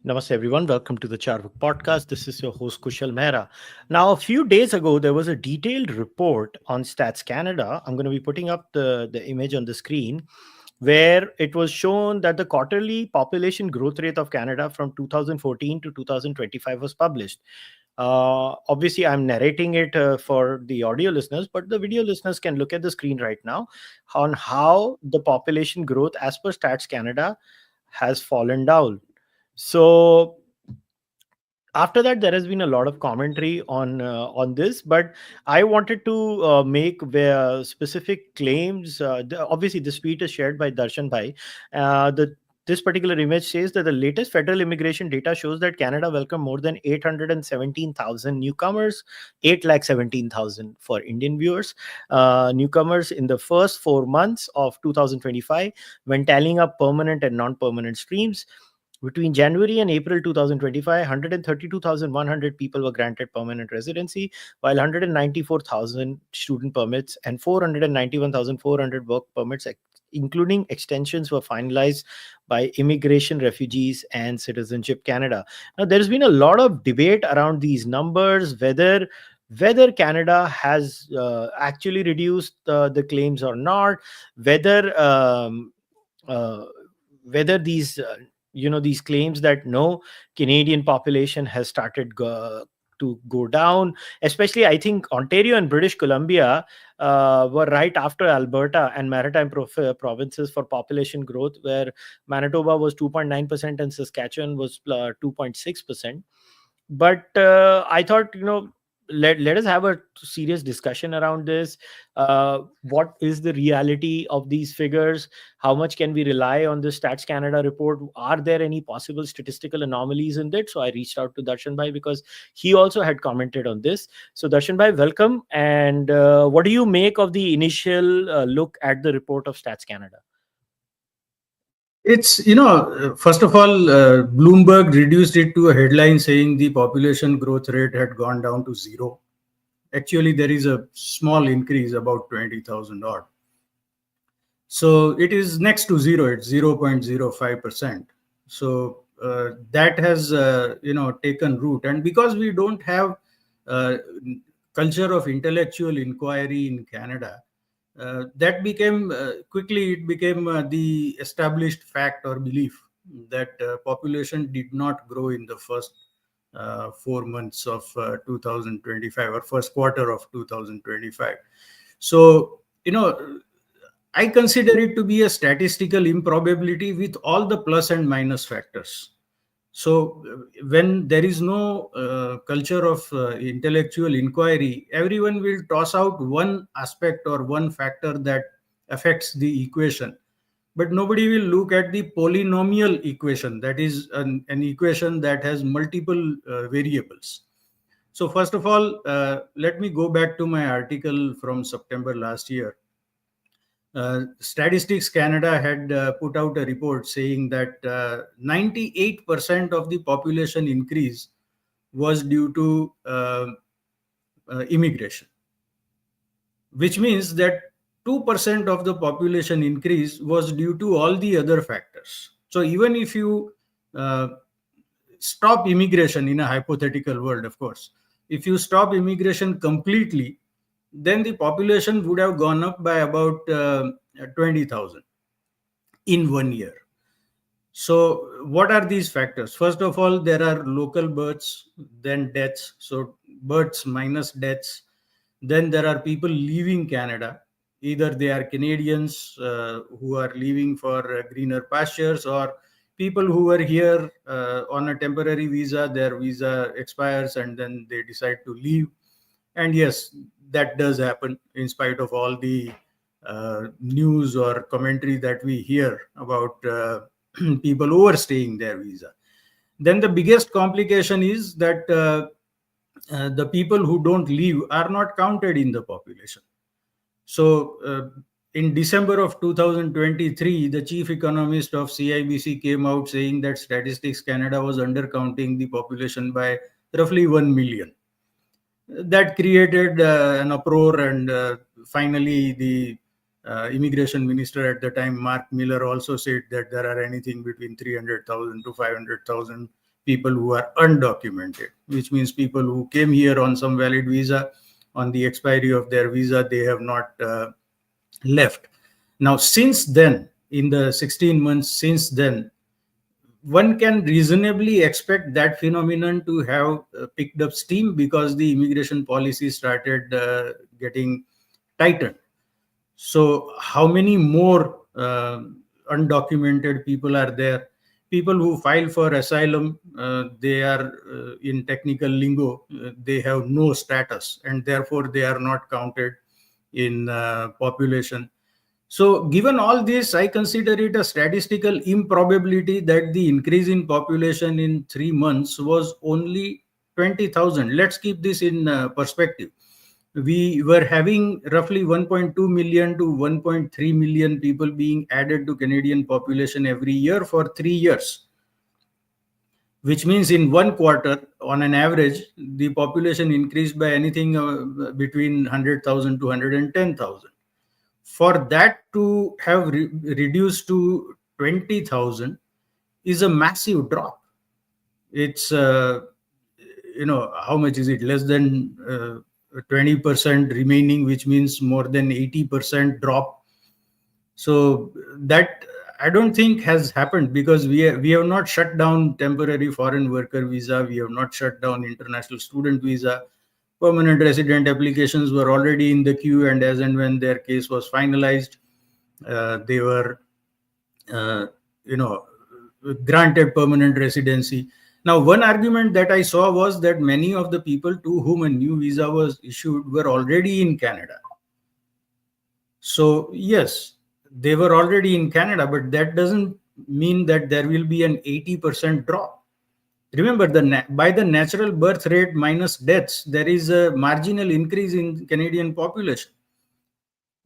Namaste, everyone. Welcome to the Cārvāka podcast. This is your host, Kushalmehra. Now, a few days ago, there was a detailed report on Stats Canada. I'm going to be putting up the image on the screen where it was shown that the quarterly population growth rate of Canada from 2014 to 2025 was published. Obviously, I'm narrating it for the audio listeners, but the video listeners can look at the screen right now on how the population growth as per Stats Canada has fallen down. So after that, there has been a lot of commentary on this, but I wanted to make specific claims. Obviously, this tweet is shared by Darshan Bhai. This particular image says that the latest federal immigration data shows that Canada welcomed more than 817,000 newcomers, 8,17,000 for Indian viewers, newcomers in the first 4 months of 2025 when tallying up permanent and non-permanent streams. Between January and April 2025, 132,100 people were granted permanent residency, while 194,000 student permits and 491,400 work permits, including extensions, were finalized by Immigration, Refugees, and Citizenship Canada. Now, there's been a lot of debate around these numbers, whether Canada has actually reduced the claims or not, whether uh, whether these claims that no Canadian population has started to go down. Especially, I think Ontario and British Columbia were right after Alberta and maritime provinces for population growth, where Manitoba was 2.9% and Saskatchewan was 2.6%. But I thought, let us have a serious discussion around this. What is the reality of these figures? How much can we rely on the Stats Canada report? Are there any possible statistical anomalies in it? So I reached out to Darshan Bhai because he also had commented on this. So Darshan Bhai, welcome. And what do you make of the initial look at the report of Stats Canada? First of all, Bloomberg reduced it to a headline saying the population growth rate had gone down to zero. Actually, there is a small increase, about 20,000 odd. So it is next to zero, it's 0.05%. So that has, taken root. And because we don't have culture of intellectual inquiry in Canada, that became quickly it became the established fact or belief that population did not grow in the first 4 months of 2025 or first quarter of 2025. So I consider it to be a statistical improbability with all the plus and minus factors. So when there is no culture of intellectual inquiry, everyone will toss out one aspect or one factor that affects the equation. But nobody will look at the polynomial equation, that is an equation that has multiple variables. So first of all, let me go back to my article from September last year. Statistics Canada had put out a report saying that 98% of the population increase was due to immigration, which means that 2% of the population increase was due to all the other factors. So even if you stop immigration in a hypothetical world, of course, if you stop immigration completely, then the population would have gone up by about 20,000 in 1 year. So what are these factors? First of all, there are local births, then deaths. So births minus deaths. Then there are people leaving Canada. Either they are Canadians who are leaving for greener pastures, or people who were here on a temporary visa, their visa expires and then they decide to leave. And yes, that does happen in spite of all the news or commentary that we hear about people overstaying their visa. Then the biggest complication is that the people who don't leave are not counted in the population. So in December of 2023, the chief economist of CIBC came out saying that Statistics Canada was undercounting the population by roughly 1 million. That created an uproar, and finally the immigration minister at the time, Mark Miller, also said that there are anything between 300,000 to 500,000 people who are undocumented, which means people who came here on some valid visa. On the expiry of their visa, they have not left. Now, since then, in the 16 months since then, one can reasonably expect that phenomenon to have picked up steam because the immigration policy started getting tightened. So, how many more undocumented people are there? People who file for asylum, they are in technical lingo, they have no status, and therefore they are not counted in population. So, given all this, I consider it a statistical improbability that the increase in population in 3 months was only 20,000. Let's keep this in perspective. We were having roughly 1.2 million to 1.3 million people being added to Canadian population every year for 3 years, which means in one quarter, on an average, the population increased by anything between 100,000 to 110,000. For that to have reduced to 20,000 is a massive drop. It's how much is it? Less than 20% remaining, which means more than 80% drop. So that I don't think has happened because we have not shut down temporary foreign worker visa. We have not shut down international student visa. Permanent resident applications were already in the queue, and as and when their case was finalized, they were, granted permanent residency. Now, one argument that I saw was that many of the people to whom a new visa was issued were already in Canada. So, yes, they were already in Canada, but that doesn't mean that there will be an 80% drop. Remember, by the natural birth rate minus deaths, there is a marginal increase in Canadian population.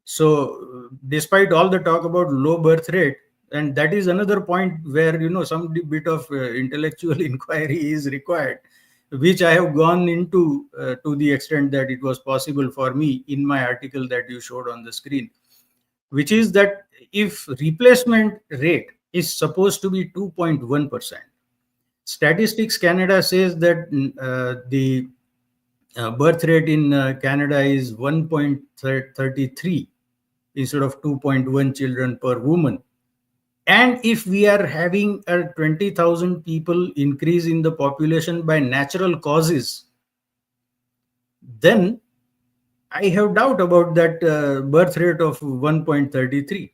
So, despite all the talk about low birth rate, and that is another point where some bit of intellectual inquiry is required, which I have gone into to the extent that it was possible for me in my article that you showed on the screen, which is that if replacement rate is supposed to be 2.1%, Statistics Canada says that the birth rate in Canada is 1.33 instead of 2.1 children per woman. And if we are having a 20,000 people increase in the population by natural causes, then I have doubt about that birth rate of 1.33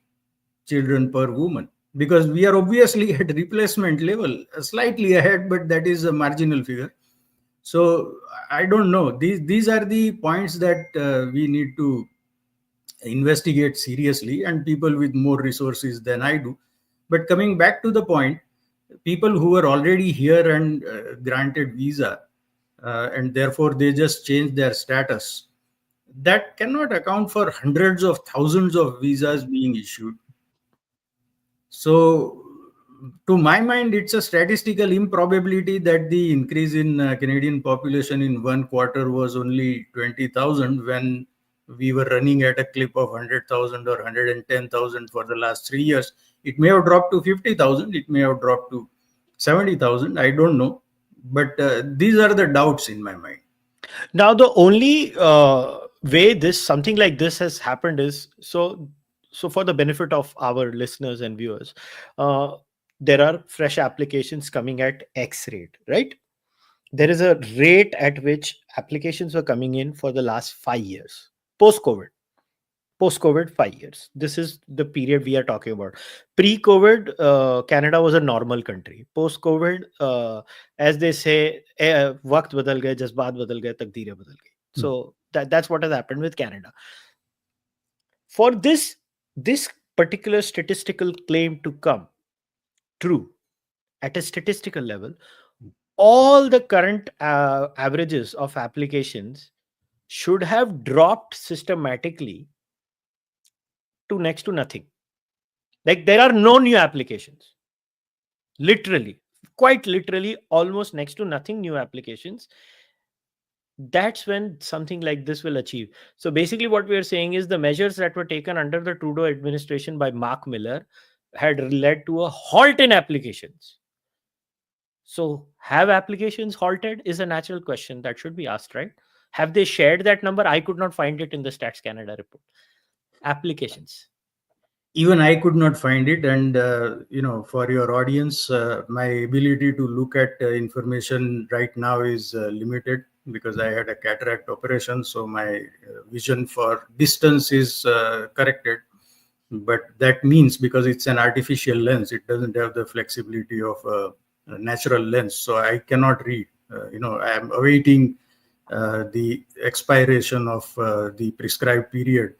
children per woman, because we are obviously at replacement level, slightly ahead, but that is a marginal figure. So I don't know. These are the points that we need to investigate seriously, and people with more resources than I do. But coming back to the point, people who are already here and granted visa, and therefore they just change their status, that cannot account for hundreds of thousands of visas being issued. So, to my mind, it's a statistical improbability that the increase in Canadian population in one quarter was only 20,000 when we were running at a clip of 100,000 or 110,000 for the last 3 years. It may have dropped to 50,000, it may have dropped to 70,000, I don't know. But these are the doubts in my mind. Now, the only way something like this has happened is so for the benefit of our listeners and viewers, there are fresh applications coming at X rate, right? There is a rate at which applications were coming in for the last 5 years, post-COVID. Post-COVID, 5 years. This is the period we are talking about. Pre-COVID, Canada was a normal country. Post-COVID, as they say, वक्त बदल गए, जज्बात बदल गए, तकदीरें बदल गई. So that's what has happened with Canada. For this particular statistical claim to come true at a statistical level, all the current averages of applications should have dropped systematically to next to nothing. Like, there are no new applications. Literally, quite literally, almost next to nothing new applications. That's when something like this will achieve. So basically what we are saying is the measures that were taken under the Trudeau administration by Mark Miller had led to a halt in applications. So, have applications halted is a natural question that should be asked, right? Have they shared that number? I could not find it in the Stats Canada report. Applications. Even I could not find it. And, for your audience, my ability to look at information right now is limited because I had a cataract operation. So my vision for distance is corrected. But that means because it's an artificial lens, it doesn't have the flexibility of a natural lens. So I cannot read. I am awaiting the expiration of the prescribed period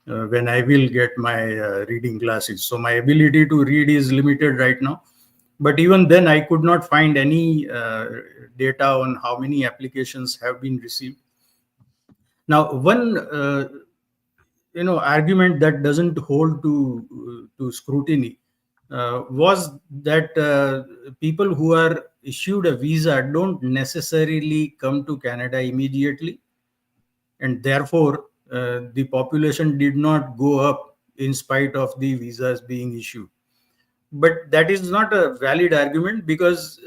when I will get my reading glasses. So my ability to read is limited right now. But even then, I could not find any data on how many applications have been received. Now, one argument that doesn't hold to scrutiny was that people who are issued a visa don't necessarily come to Canada immediately, and therefore the population did not go up in spite of the visas being issued. But that is not a valid argument because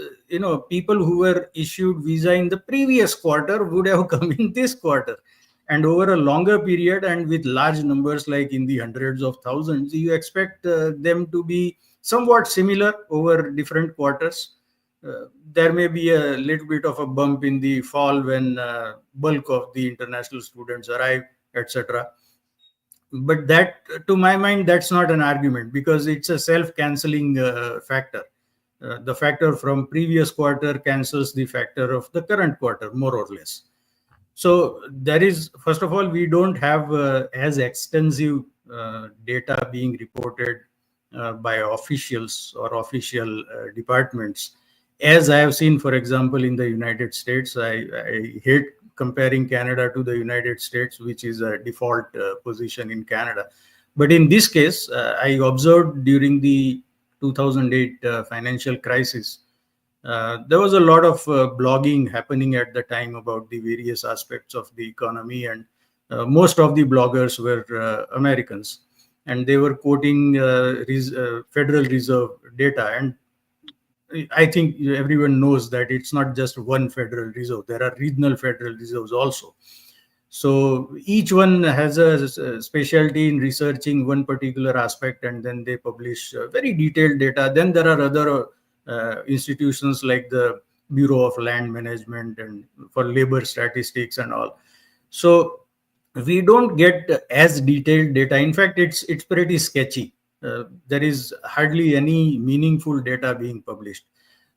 people who were issued visa in the previous quarter would have come in this quarter, and over a longer period and with large numbers like in the hundreds of thousands, you expect them to be somewhat similar over different quarters. There may be a little bit of a bump in the fall when bulk of the international students arrive, etc. But that, to my mind, that's not an argument because it's a self-canceling factor. The factor from previous quarter cancels the factor of the current quarter, more or less. So there is, first of all, we don't have as extensive data being reported by officials or official departments as I have seen, for example, in the United States. I hate comparing Canada to the United States, which is a default position in Canada. But in this case, I observed during the 2008 financial crisis, there was a lot of blogging happening at the time about the various aspects of the economy, and most of the bloggers were Americans, and they were quoting Federal Reserve data. And I think everyone knows that it's not just one Federal Reserve. There are regional Federal Reserves also. So each one has a specialty in researching one particular aspect, and then they publish very detailed data. Then there are other institutions like the Bureau of Land Management and for labor statistics and all. So we don't get as detailed data. In fact, it's pretty sketchy. There is hardly any meaningful data being published.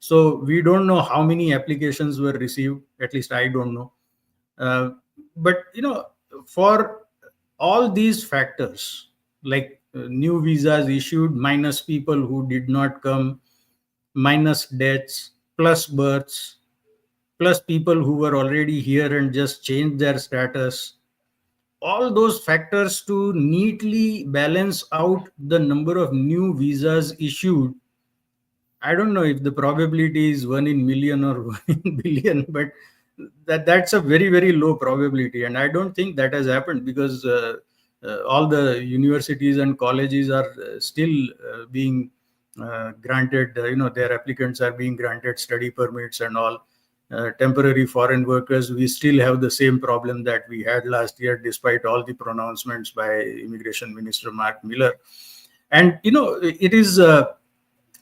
So we don't know how many applications were received. At least I don't know. But for all these factors, like new visas issued minus people who did not come, minus deaths, plus births, plus people who were already here and just changed their status, all those factors to neatly balance out the number of new visas issued. I don't know if the probability is 1 in million or 1 in billion, but that's a very, very low probability. And I don't think that has happened because all the universities and colleges are still being granted, their applicants are being granted study permits and all. Temporary foreign workers, we still have the same problem that we had last year, despite all the pronouncements by Immigration Minister Mark Miller. And, it is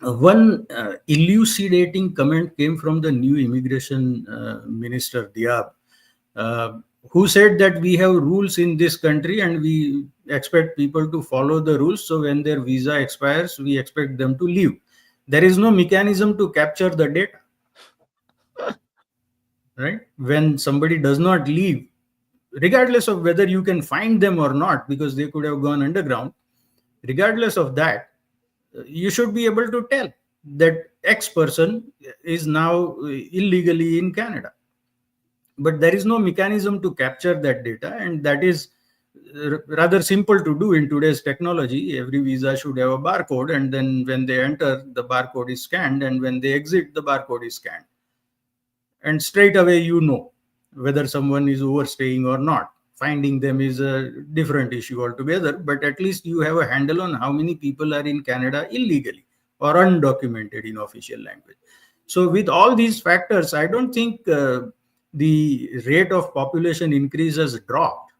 one elucidating comment came from the new Immigration Minister, Diab, who said that we have rules in this country and we expect people to follow the rules. So when their visa expires, we expect them to leave. There is no mechanism to capture the data. Right? When somebody does not leave, regardless of whether you can find them or not, because they could have gone underground, regardless of that, you should be able to tell that X person is now illegally in Canada. But there is no mechanism to capture that data, and that is rather simple to do in today's technology. Every visa should have a barcode, and then when they enter, the barcode is scanned, and when they exit, the barcode is scanned. And straight away, whether someone is overstaying or not. Finding them is a different issue altogether, but at least you have a handle on how many people are in Canada illegally or undocumented in official language. So with all these factors, I don't think the rate of population increase has dropped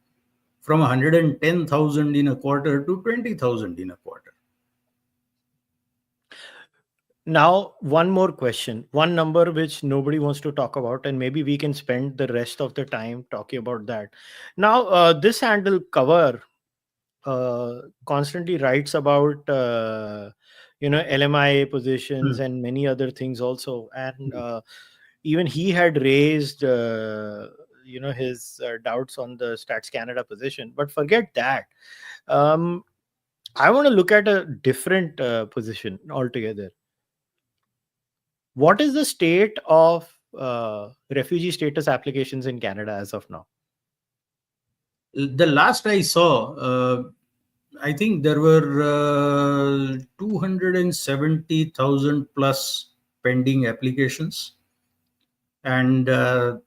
from 110,000 in a quarter to 20,000 in a quarter. Now, one more question, one number which nobody wants to talk about, and maybe we can spend the rest of the time talking about that. Now, this handle cover constantly writes about LMI positions Hmm. and many other things also, and even he had raised his doubts on the Stats Canada position. But forget that. Um, I want to look at a different position altogether. What is the state of refugee status applications in Canada as of now? The last I saw, I think there were 270,000 plus pending applications, and the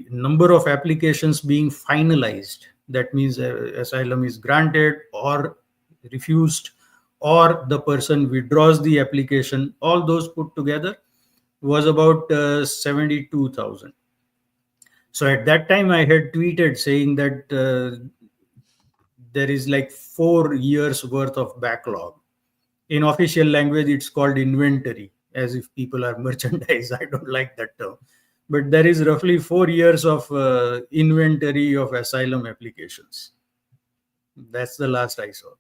number of applications being finalized, that means asylum is granted or refused, or the person withdraws the application, all those put together was about 72,000. So at that time I had tweeted saying that there is like 4 years worth of backlog. In official language it's called inventory, as if people are merchandise. I don't like that term, but there is roughly 4 years of inventory of asylum applications. That's the last I saw.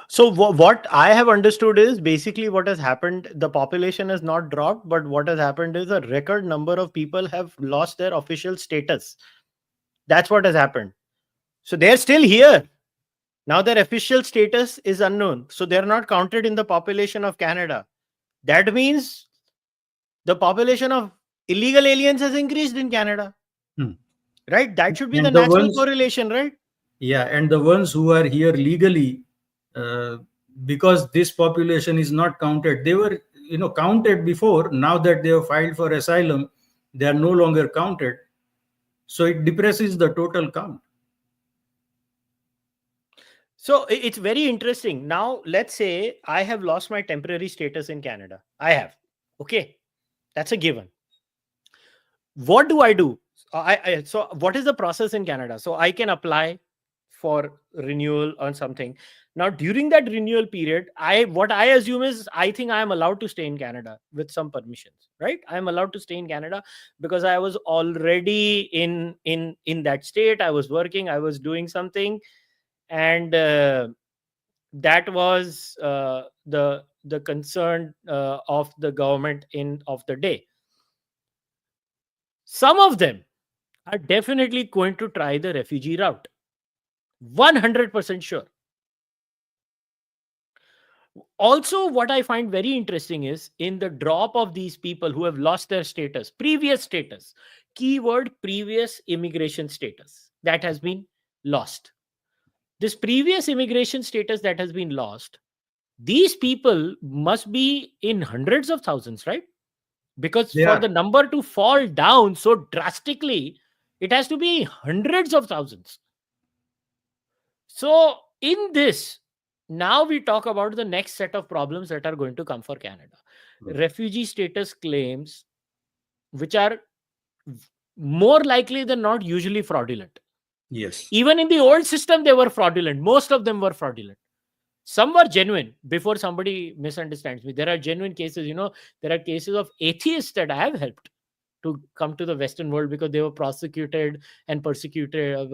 So what I have understood is basically what has happened. The population has not dropped, but what has happened is a record number of people have lost their official status. That's what has happened. So they're still here. Now their official status is unknown. So they're not counted in the population of Canada. That means the population of illegal aliens has increased in Canada. Hmm. Right? That should be the And the natural ones, correlation, right? yeah, and the ones who are here legally, uh, because this population is not counted. They were, counted before. Now that they have filed for asylum, they are no longer counted. So it depresses the total count. So it's very interesting. Now, let's say I have lost my temporary status in Canada. I have. Okay. That's a given. What do I do? So what is the process in Canada? So I can apply for renewal or something. Now, during that renewal period, what I assume is I think I am allowed to stay in Canada with some permissions, right? I am allowed to stay in Canada because I was already in that state. I was working, I was doing something, and that was the concern of the government of the day. Some of them are definitely going to try the refugee route. 100% sure. Also, what I find very interesting is in the drop of these people who have lost their status, previous status, keyword previous immigration status, that has been lost. This previous immigration status that has been lost, these people must be in hundreds of thousands, right? Because They for are. the number to fall down so drastically, it has to be hundreds of thousands. So in this, now we talk about the next set of problems that are going to come for Canada. Refugee status claims, which are more likely than not usually fraudulent. Yes. Even in the old system, they were fraudulent. Most of them were fraudulent. Some were genuine. Before somebody misunderstands me, there are genuine cases. There are cases of atheists that I have helped to come to the Western world because they were prosecuted and prosecuted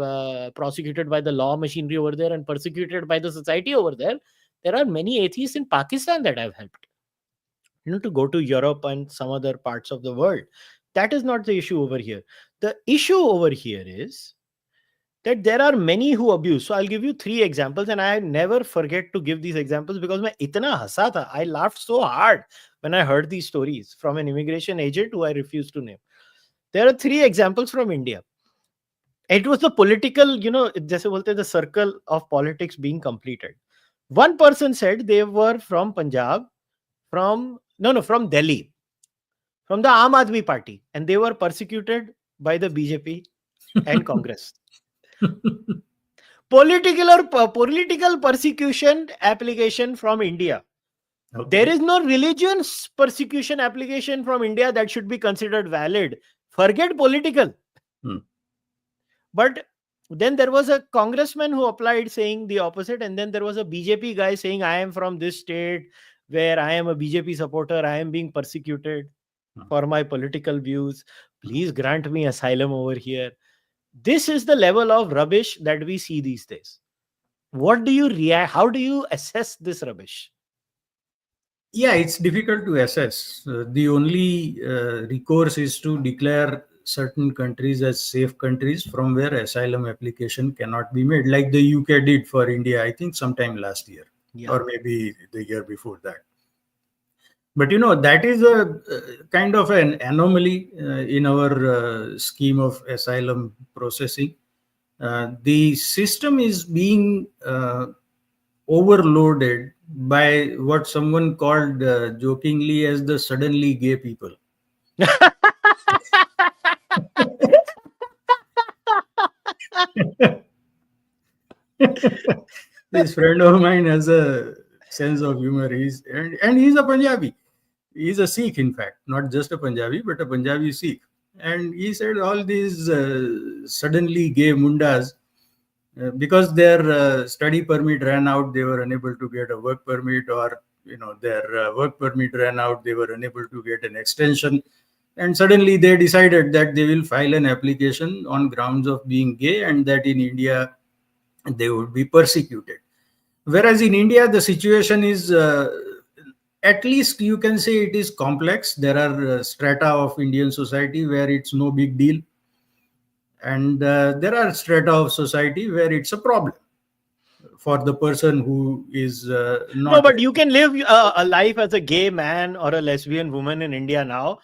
by the law machinery over there and persecuted by the society over there. There are many atheists in Pakistan that I've helped, to go to Europe and some other parts of the world. That is not the issue over here. The issue over here is that there are many who abuse. So I'll give you 3 examples, and I never forget to give these examples because मैं इतना हंसा था. I laughed so hard when I heard these stories from an immigration agent who I refuse to name. There are 3 examples from India. It was the political, जैसे बोलते हैं, the circle of politics being completed. One person said they were from Punjab, from Delhi, from the Aam Aadmi Party, and they were persecuted by the BJP and Congress. Political persecution application from India. There Okay. is no religion persecution application from India that should be considered valid. Forget political. Hmm. But then there was a congressman who applied saying the opposite, and then there was a BJP guy saying, I am from this state where I am a BJP supporter, I am being persecuted Hmm. for my political views. Please grant me asylum over here. This is the level of rubbish that we see these days. What do you react? How do you assess this rubbish? Yeah, it's difficult to assess. The only recourse is to declare certain countries as safe countries from where asylum application cannot be made, like the UK did for India, I think sometime last year, Yeah. or maybe the year before that. But that is a kind of an anomaly in our scheme of asylum processing. The system is being overloaded by what someone called jokingly as the suddenly gay people. This friend of mine has a sense of humor. And he's a Punjabi. He's a Sikh, in fact, not just a Punjabi, but a Punjabi Sikh. And he said all these suddenly gay mundas, because their study permit ran out, they were unable to get a work permit, or their work permit ran out, they were unable to get an extension, and suddenly they decided that they will file an application on grounds of being gay, and that in India they would be persecuted. Whereas in India, the situation is, at least you can say, it is complex. There are strata of Indian society where it's no big deal, and there are strata of society where it's a problem for the person who is No, not. but you can live a life as a gay man or a lesbian woman in India now.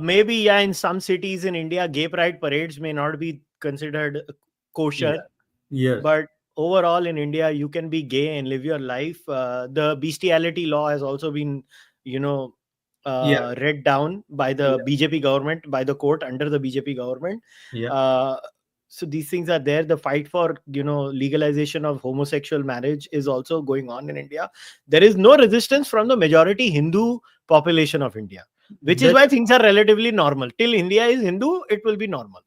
Maybe, yeah, in some cities in India, gay pride parades may not be considered kosher, Yeah. Yes. but overall in India, you can be gay and live your life. The bestiality law has also been, you know, Yeah. read down by the Yeah. BJP government, by the court under the BJP government. Yeah. Uh, so these things are there. The fight for legalization of homosexual marriage is also going on in India. There is no resistance from the majority Hindu population of India, which is That, why things are relatively normal. Till India is Hindu, it will be normal.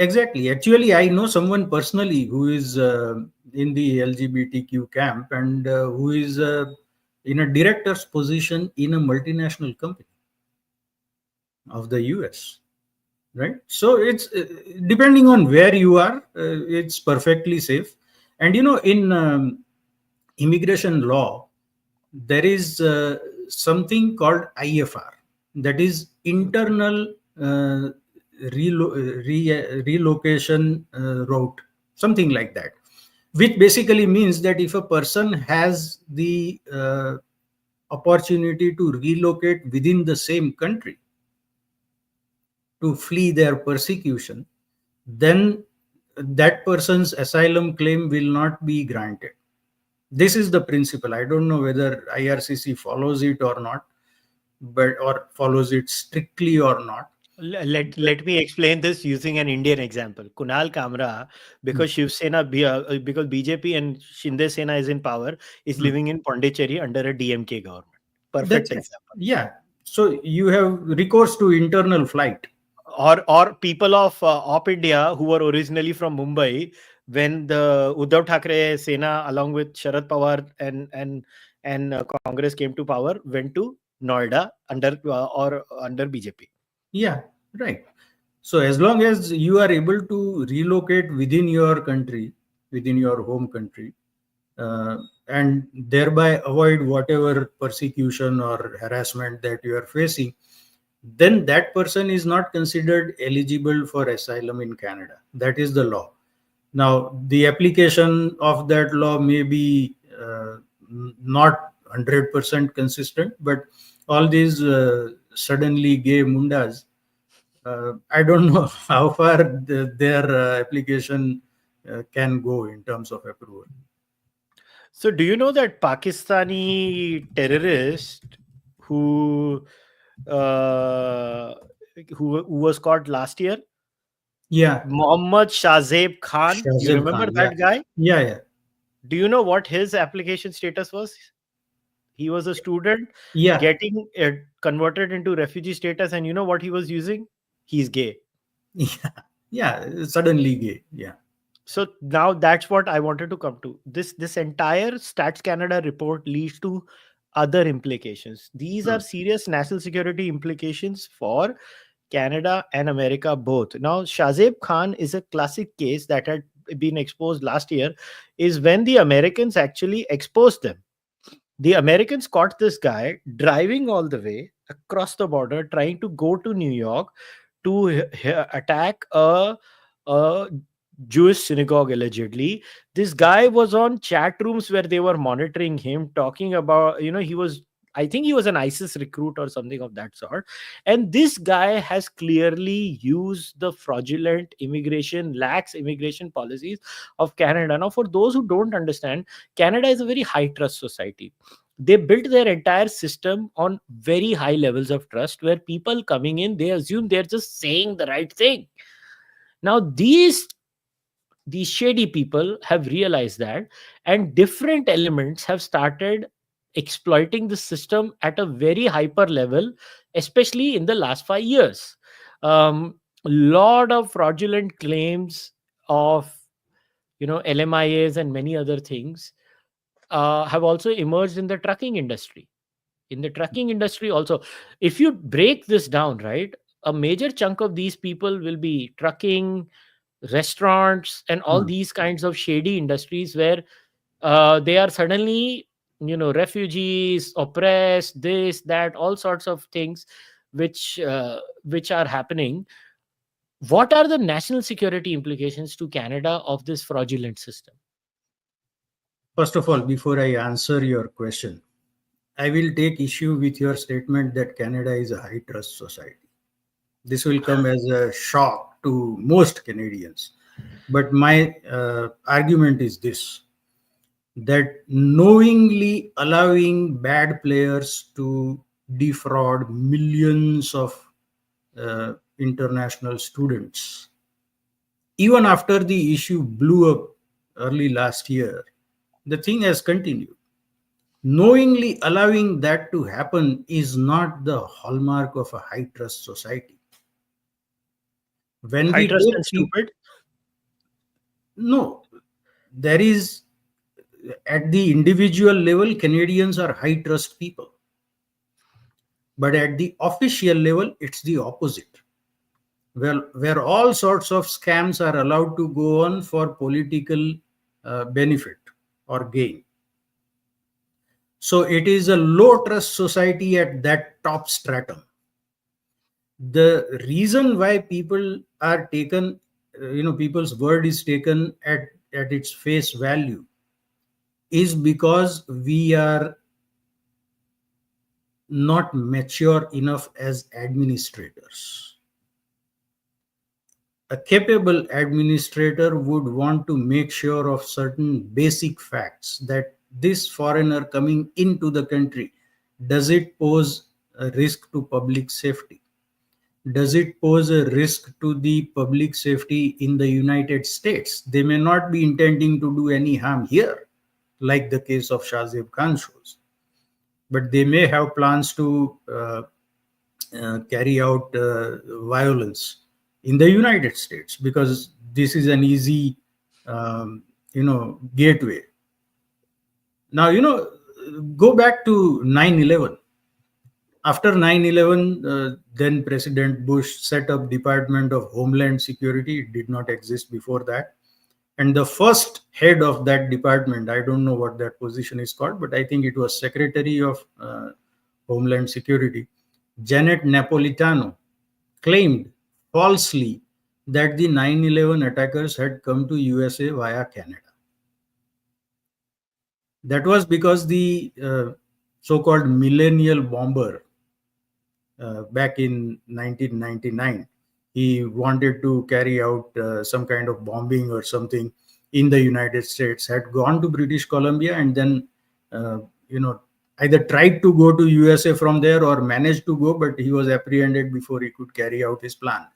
exactly. Actually, I know someone personally who is in the LGBTQ camp, and who is in a director's position in a multinational company of the US. Right. So it's depending on where you are, it's perfectly safe. And in immigration law, there is something called IFR, that is internal relocation route, something like that, which basically means that if a person has the opportunity to relocate within the same country to flee their persecution, then that person's asylum claim will not be granted. This is the principle. I don't know whether IRCC follows it or not, but or follows it strictly or not. But, Let me explain this using an Indian example. Kunal Kamra, hmm, because Shiv Sena, because BJP and Shinde Sena is in power, is hmm. living in Pondicherry under a DMK government. That's Perfect it. example. Yeah. So you have recourse to internal flight. Or people of Op India who were originally from Mumbai, when the Uddhav Thackeray Sena along with Sharad Pawar and Congress came to power, went to Noida under BJP. Yeah. Right. So as long as you are able to relocate within your country, within your home country, uh, and thereby avoid whatever persecution or harassment that you are facing, then that person is not considered eligible for asylum in Canada. That is the law. Now, the application of that law may be not 100% consistent, but all these suddenly gay mundas, I don't know how far their application can go in terms of approval. So, do you know that Pakistani terrorist who uh, who was caught last year, Yeah, Mohammad Shahzeb Khan? You Shazib remember Khan. Yeah, that guy? yeah, yeah. Do you know what his application status was? He was a student Yeah, getting converted into refugee status, and you know what he was using? He's gay. yeah, yeah. Suddenly gay. Yeah. So now that's what I wanted to come to. This entire Stats Canada report leads to other implications. These are Hmm. serious national security implications for Canada and America both. Now, Shazeb Khan is a classic case that had been exposed last year, is when the Americans actually exposed them. The Americans caught this guy driving all the way across the border, trying to go to New York to attack a Jewish synagogue allegedly. This guy was on chat rooms where they were monitoring him, talking about, he was, I think he was an ISIS recruit or something of that sort. And this guy has clearly used the fraudulent immigration, lax immigration policies of Canada. Now, for those who don't understand, Canada is a very high trust society. They built their entire system on very high levels of trust where people coming in, they assume they're just saying the right thing. Now these shady people have realized that, and different elements have started exploiting the system at a very hyper level, especially in the last 5 years. Lot of fraudulent claims of LMIAs and many other things have also emerged in the trucking industry. In the trucking industry also, if you break this down, right, a major chunk of these people will be trucking, restaurants, and all Hmm. these kinds of shady industries where they are suddenly refugees, oppressed, this, that, all sorts of things which are happening. What are the national security implications to Canada of this fraudulent system? First of all, before I answer your question, I will take issue with your statement that Canada is a high trust society. This will come as a shock to most Canadians. But my argument is this, that knowingly allowing bad players to defraud millions of international students, even after the issue blew up early last year, the thing has continued. Knowingly allowing that to happen is not the hallmark of a high trust society. When High we trust and take people, stupid. no, there is, at the individual level, Canadians are high trust people. But at the official level, it's the opposite. Well, where all sorts of scams are allowed to go on for political benefit or gain. So it is a low trust society at that top stratum. The reason why people are taken, people's word is taken at its face value is because we are not mature enough as administrators. A capable administrator would want to make sure of certain basic facts, that this foreigner coming into the country, does it pose a risk to public safety? Does it pose a risk to the public safety in the United States? They may not be intending to do any harm here, like the case of Shazib Khan shows, but they may have plans to carry out violence in the United States, because this is an easy, gateway. Now, go back to 9/11. After 9/11, then President Bush set up Department of Homeland Security. It did not exist before that. And the first head of that department, I don't know what that position is called, but I think it was Secretary of Homeland Security, Janet Napolitano, claimed falsely that the 9/11 attackers had come to USA via Canada. That was because the so-called millennial bomber, back in 1999, he wanted to carry out some kind of bombing or something in the United States, had gone to British Columbia, and then uh, you know either tried to go to USA from there or managed to go, but he was apprehended before he could carry out his plan.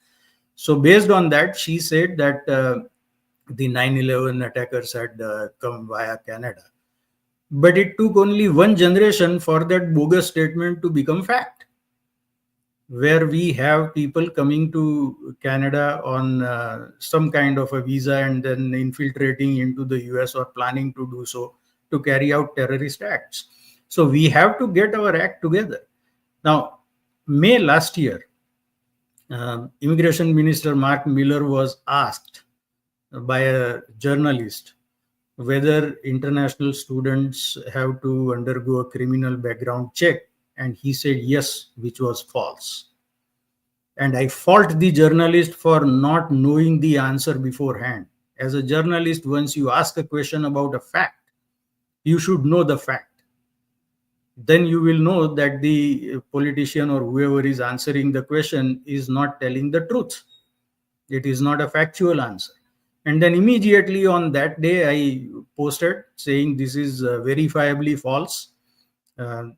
So based on that, she said that the 9/11 attackers had come via Canada. But it took only one generation for that bogus statement to become fact, where we have people coming to Canada on some kind of a visa and then infiltrating into the US or planning to do so to carry out terrorist acts. So we have to get our act together. Now, May last year, Immigration Minister Mark Miller was asked by a journalist whether international students have to undergo a criminal background check, and he said yes, which was false. And I fault the journalist for not knowing the answer beforehand. As a journalist, once you ask a question about a fact, you should know the fact. Then you will know that the politician or whoever is answering the question is not telling the truth. It is not a factual answer. And then immediately on that day, I posted saying this is verifiably false. Uh,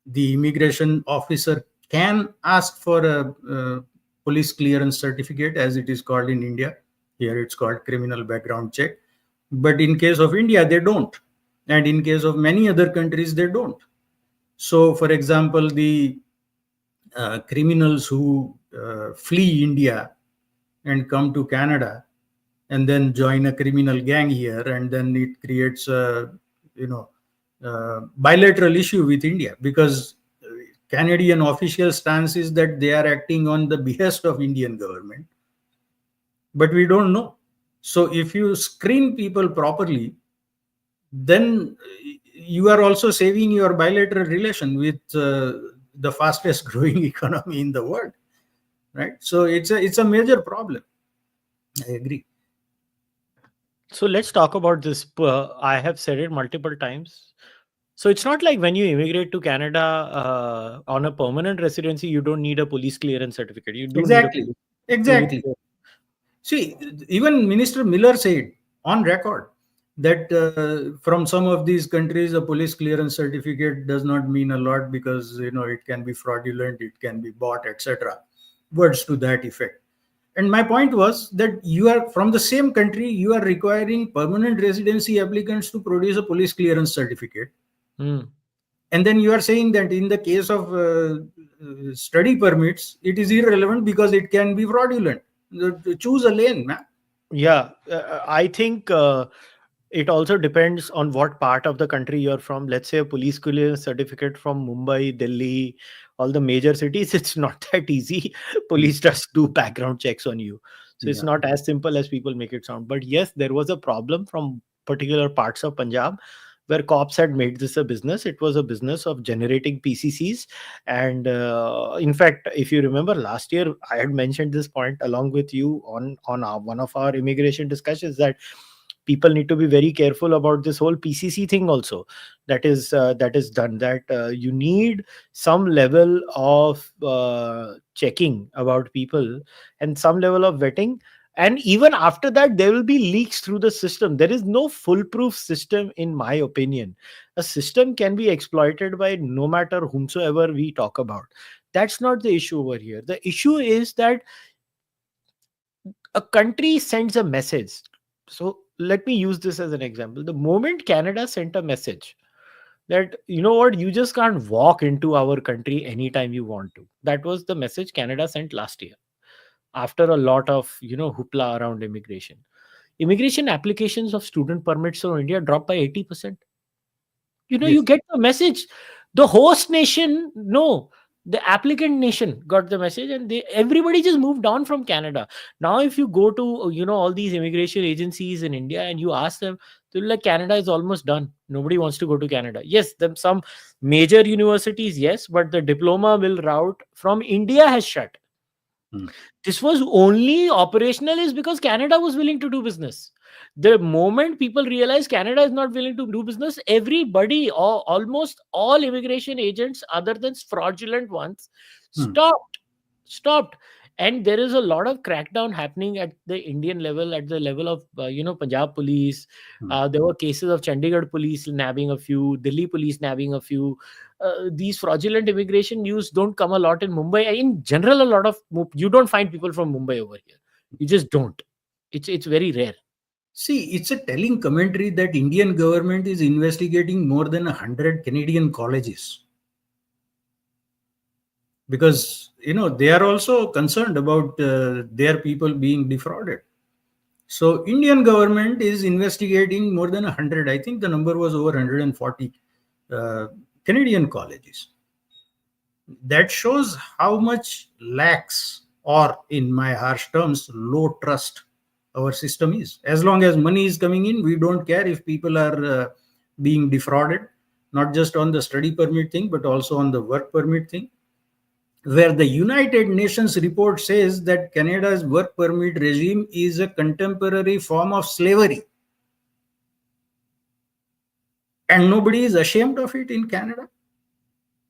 the immigration officer can ask for a police clearance certificate, as it is called in India. Here it's called criminal background check. But in case of India, they don't. And in case of many other countries, they don't. So, for example, the criminals who flee India and come to Canada and then join a criminal gang here, and then it creates a bilateral issue with India, because Canadian official stance is that they are acting on the behest of Indian government, but we don't know. So if you screen people properly, then you are also saving your bilateral relation with the fastest growing economy in the world, right? So it's a major problem. I agree. So let's talk about this. I have said it multiple times. So it's not like when you immigrate to Canada on a permanent residency, you don't need a police clearance certificate. You do need a Exactly. police Exactly. See, even Minister Miller said on record that from some of these countries, a police clearance certificate does not mean a lot because it can be fraudulent, it can be bought, etc. Words to that effect. And my point was that you are from the same country, you are requiring permanent residency applicants to produce a police clearance certificate. And then you are saying that in the case of study permits, it is irrelevant because it can be fraudulent. Choose a lane, man. Yeah, I think it also depends on what part of the country you're from. Let's say a police clearance certificate from Mumbai, Delhi, all the major cities, it's not that easy. Police just do background checks on you. So it's Yeah. not as simple as people make it sound. But yes, there was a problem from particular parts of Punjab where cops had made this a business. It was a business of generating PCCs. And in fact, if you remember last year, I had mentioned this point along with you on one of our immigration discussions, that people need to be very careful about this whole PCC thing also. That is done, that you need some level of checking about people and some level of vetting. And even after that, there will be leaks through the system. There is no foolproof system, in my opinion. A system can be exploited by no matter whomsoever we talk about. That's not the issue over here. The issue is that a country sends a message. So let me use this as an example. The moment Canada sent a message that, you know what, you just can't walk into our country anytime you want to. That was the message Canada sent last year after a lot of hoopla around immigration. Immigration applications of student permits from India dropped by 80%. You Yes. get the message. The host nation, no, the applicant nation got the message, and everybody just moved on from Canada. Now if you go to all these immigration agencies in India and you ask them, they're like, Canada is almost done, nobody wants to go to Canada. Yes, some major universities, yes, but the diploma mill route from India has shut. Hmm. This was only operational is because Canada was willing to do business. The moment people realize Canada is not willing to do business, everybody, or almost all immigration agents other than fraudulent ones, Hmm. stopped. And there is a lot of crackdown happening at the Indian level, at the level of Punjab police. Hmm. There were cases of Chandigarh police nabbing a few, Delhi police nabbing a few. These fraudulent immigration news don't come a lot in Mumbai. In general, a lot of you don't find people from Mumbai over here. You just don't. It's very rare. See, it's a telling commentary that Indian government is investigating more than 100 Canadian colleges, because they are also concerned about their people being defrauded. So Indian government is investigating more than 100. I think the number was over 140 uh, Canadian colleges. That shows how much lax, or in my harsh terms, low trust our system is. As long as money is coming in, we don't care if people are being defrauded, not just on the study permit thing, but also on the work permit thing, where the United Nations report says that Canada's work permit regime is a contemporary form of slavery. And nobody is ashamed of it in Canada,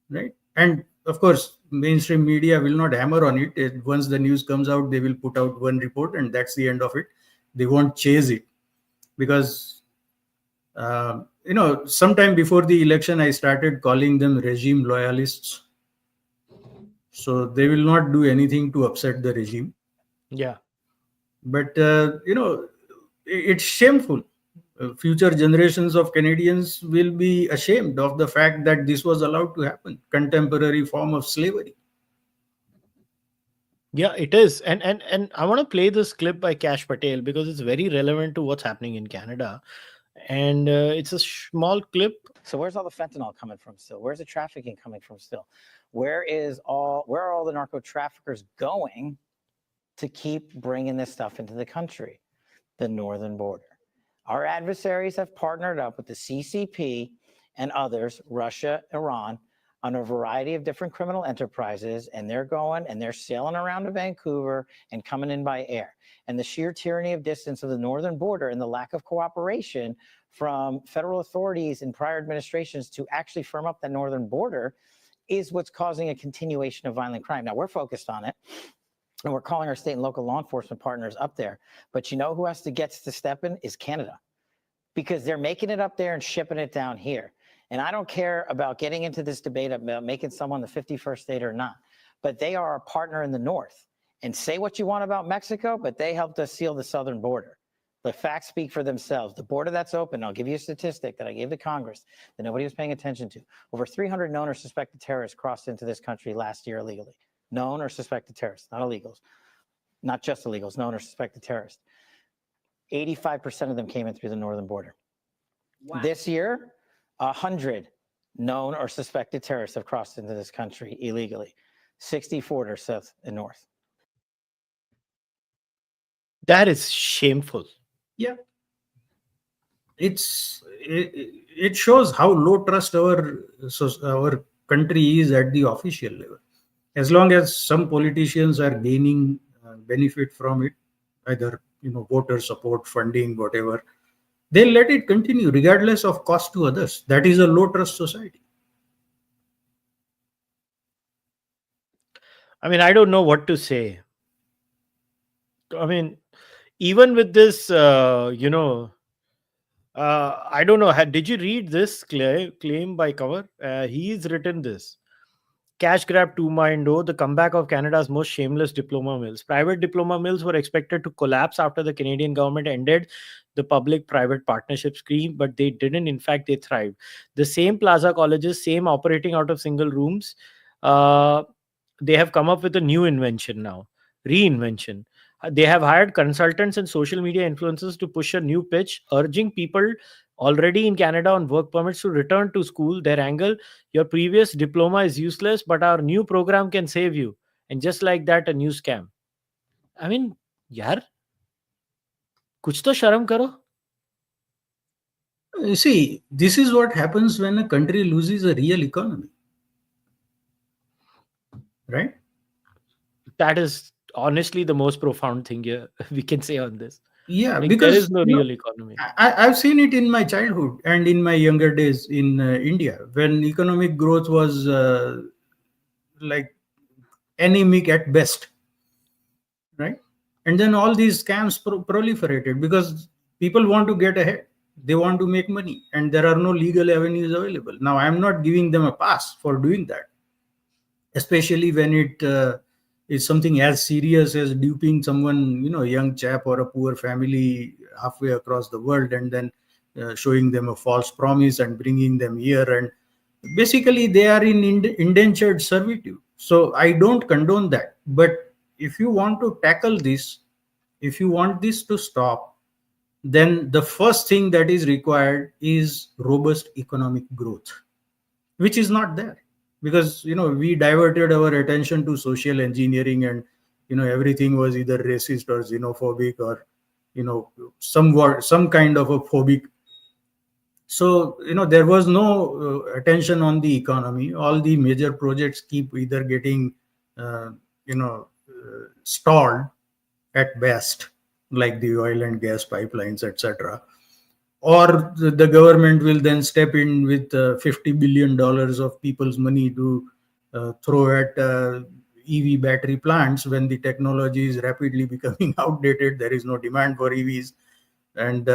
right? And of course, mainstream media will not hammer on it. Once the news comes out, they will put out one report and that's the end of it. They won't chase it because, sometime before the election, I started calling them regime loyalists. So they will not do anything to upset the regime. Yeah. But, it's shameful. Future generations of Canadians will be ashamed of the fact that this was allowed to happen. Contemporary form of slavery. Yeah, it is. And I want to play this clip by Cash Patel because it's very relevant to what's happening in Canada. And it's a small clip. So where's all the fentanyl coming from still? Where's the trafficking coming from still? Where are all the narco traffickers going to keep bringing this stuff into the country? The northern border. Our adversaries have partnered up with the CCP and others, Russia, Iran, on a variety of different criminal enterprises, and they're going and they're sailing around to Vancouver and coming in by air. And the sheer tyranny of distance of the northern border and the lack of cooperation from federal authorities in prior administrations to actually firm up the northern border is what's causing a continuation of violent crime. Now, we're focused on it, and we're calling our state and local law enforcement partners up there. But you know who has to get to step in is Canada, because they're making it up there and shipping it down here. And I don't care about getting into this debate about making someone the 51st state or not, but they are our partner in the north. And say what you want about Mexico, but they helped us seal the southern border. The facts speak for themselves. The border that's open, I'll give you a statistic that I gave to Congress that nobody was paying attention to. Over 300 known or suspected terrorists crossed into this country last year illegally. Known or suspected terrorists, not illegals. Not just illegals, known or suspected terrorists. 85% of them came in through the northern border. Wow. This year, 100 known or suspected terrorists have crossed into this country illegally. 64 are south and north. That is shameful. Yeah. It shows how low trust our country is at the official level. As long as some politicians are gaining benefit from it, either voter support, funding, whatever, they'll let it continue regardless of cost to others. That is a low trust society. I mean, I don't know what to say. I mean, even with this, I don't know. Did you read this claim by cover? He's written this. Cash grab 2.0, the comeback of Canada's most shameless diploma mills. Private diploma mills were expected to collapse after the Canadian government ended the public-private partnership scheme, but they didn't. In fact, they thrived. The same plaza colleges, same operating out of single rooms, they have come up with a new invention now, reinvention. They have hired consultants and social media influencers to push a new pitch, urging people already in Canada on work permits to return to school. Their angle: your previous diploma is useless, but our new program can save you. And just like that, a new scam. I mean, yaar, kuch to sharam karo. You see, this is what happens when a country loses a real economy. Right? That is honestly the most profound thing we can say on this. Yeah, Like, because there is no real economy. I've seen it in my childhood and in my younger days in India, when economic growth was like anemic at best, right? And then all these scams proliferated because people want to get ahead. They want to make money, and there are no legal avenues available. Now, I'm not giving them a pass for doing that, especially when it is something as serious as duping someone, a young chap or a poor family halfway across the world, and then showing them a false promise and bringing them here. And basically, they are in indentured servitude. So I don't condone that. But if you want to tackle this, if you want this to stop, then the first thing that is required is robust economic growth, which is not there, because we diverted our attention to social engineering, and everything was either racist or xenophobic or some kind of a phobic. So there was no attention on the economy. All the major projects keep either getting stalled at best, like the oil and gas pipelines, etc. Or the government will then step in with $50 billion of people's money to throw at EV battery plants when the technology is rapidly becoming outdated. There is no demand for EVs. And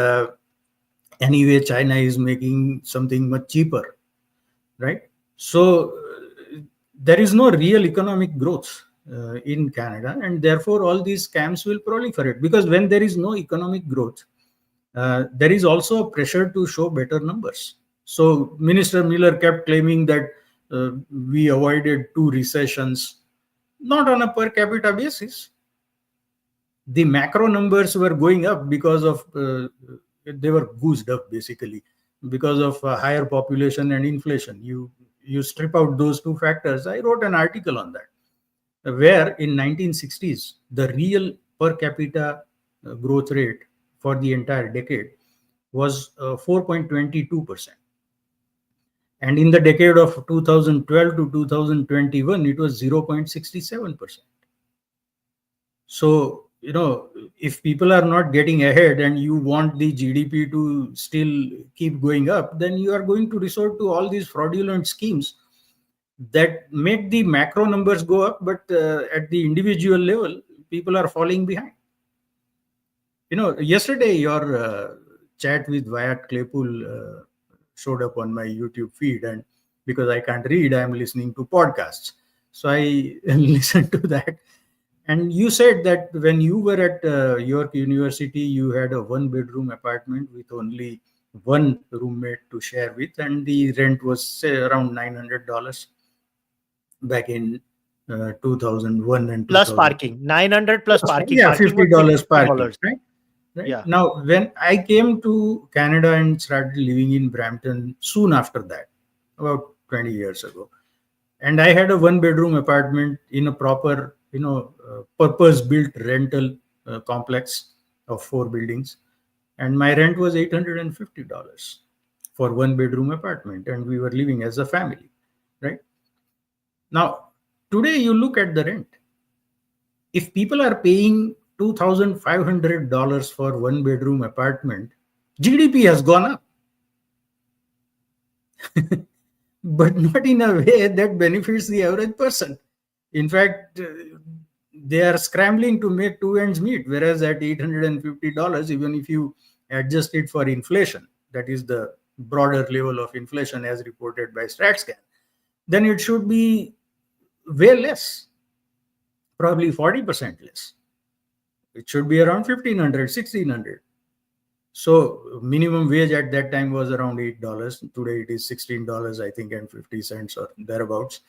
anyway, China is making something much cheaper, right? So there is no real economic growth in Canada, and therefore all these scams will proliferate, because when there is no economic growth, there is also a pressure to show better numbers. So Minister Miller kept claiming that we avoided 2 recessions, not on a per capita basis. The macro numbers were going up because of, they were goosed up basically because of higher population and inflation. You strip out those 2 factors. I wrote an article on that, where in 1960s, the real per capita growth rate for the entire decade was 4.22%. And in the decade of 2012 to 2021, it was 0.67%. So, if people are not getting ahead and you want the GDP to still keep going up, then you are going to resort to all these fraudulent schemes that make the macro numbers go up, but at the individual level, people are falling behind. Yesterday your chat with Wyatt Claypool showed up on my YouTube feed, and because I can't read, I'm listening to podcasts. So I listened to that. And you said that when you were at York University, you had a 1-bedroom apartment with only 1 roommate to share with, and the rent was, say, around $900 back in 2001 and plus 2000. parking, 900 plus parking. Yeah, Parking was $50 parking, $50. right? Yeah. Now, when I came to Canada and started living in Brampton soon after that, about 20 years ago, and I had a 1-bedroom apartment in a proper, purpose-built rental complex of 4 buildings, and my rent was $850 for 1-bedroom apartment, and we were living as a family, right? Now, today you look at the rent. If people are paying $2,500 for 1-bedroom apartment, GDP has gone up. But not in a way that benefits the average person. In fact, they are scrambling to make 2 ends meet, whereas at $850, even if you adjust it for inflation, that is the broader level of inflation as reported by StatScan, then it should be way less, probably 40% less. It should be around $1,500, $1,600. So minimum wage at that time was around $8. Today it is $16, I think, and 50 cents or thereabouts.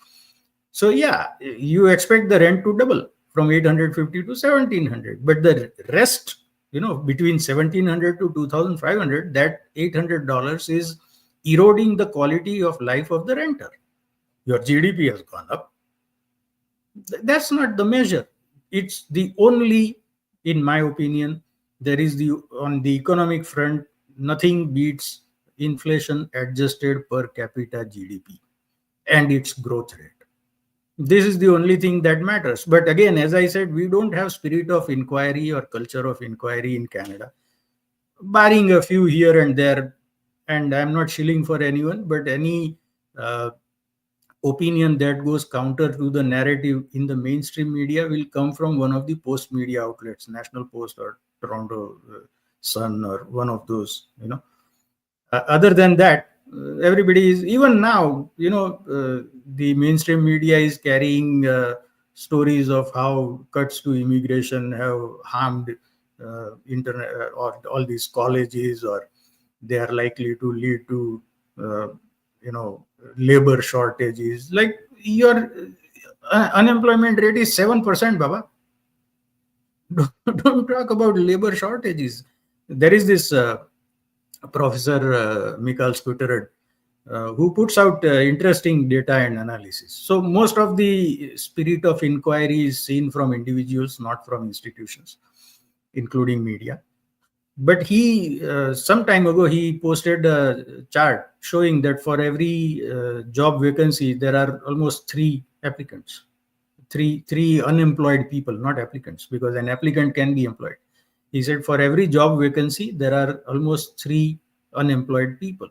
So yeah, you expect the rent to double from $850 to $1,700. But the rest, between $1,700 to $2,500, that $800 is eroding the quality of life of the renter. Your GDP has gone up. That's not the measure. It's the only, in my opinion, there is on the economic front, nothing beats inflation adjusted per capita GDP and its growth rate. This is the only thing that matters. But again, as I said, we don't have spirit of inquiry or culture of inquiry in Canada, barring a few here and there. And I'm not shilling for anyone, but any opinion that goes counter to the narrative in the mainstream media will come from one of the post media outlets, National Post or Toronto Sun or one of those. Other than that, everybody is, even now, the mainstream media is carrying stories of how cuts to immigration have harmed internet or all these colleges, or they are likely to lead to uh, labor shortages. Like your unemployment rate is 7%, Baba. Don't talk about labor shortages. There is this Professor Mikhail Skutterud, who puts out interesting data and analysis. So most of the spirit of inquiry is seen from individuals, not from institutions, including media. But he, some time ago, he posted a chart showing that for every job vacancy, there are almost 3 applicants. Three unemployed people, not applicants, because an applicant can be employed. He said for every job vacancy, there are almost 3 unemployed people.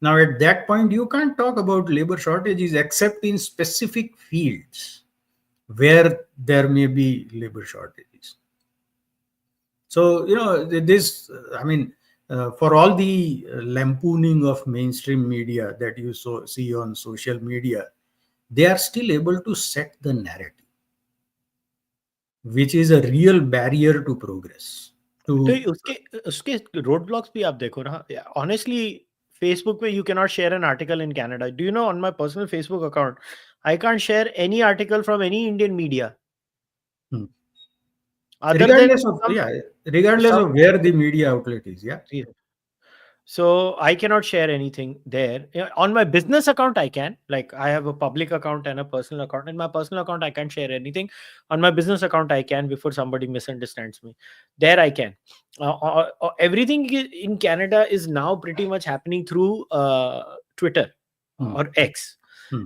Now, at that point, you can't talk about labor shortages except in specific fields where there may be labor shortages. So, for all the lampooning of mainstream media that you see on social media, they are still able to set the narrative, which is a real barrier to progress. तो उसके roadblocks भी आप देखो ना. Honestly, Facebook में you cannot share an article in Canada. Do you know, on my personal Facebook account, I can't share any article from any Indian media. Regardless of where the media outlet is. Yeah. So I cannot share anything there. On my business account, I can. Like, I have a public account and a personal account. In my personal account, I can't share anything. On my business account, I can, before somebody misunderstands me. There I can. Everything in Canada is now pretty much happening through Twitter or X.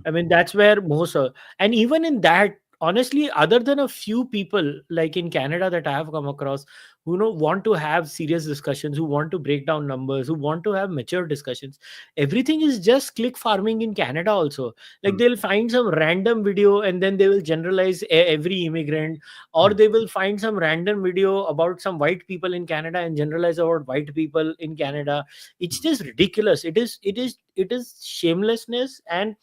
I mean, that's where most of, and even in that, honestly, other than a few people like in Canada that I have come across who want to have serious discussions, who want to break down numbers, who want to have mature discussions, everything is just click farming in Canada also. Like, they'll find some random video and then they will generalize every immigrant, or they will find some random video about some white people in Canada and generalize about white people in Canada. It's just ridiculous. It is shamelessness, and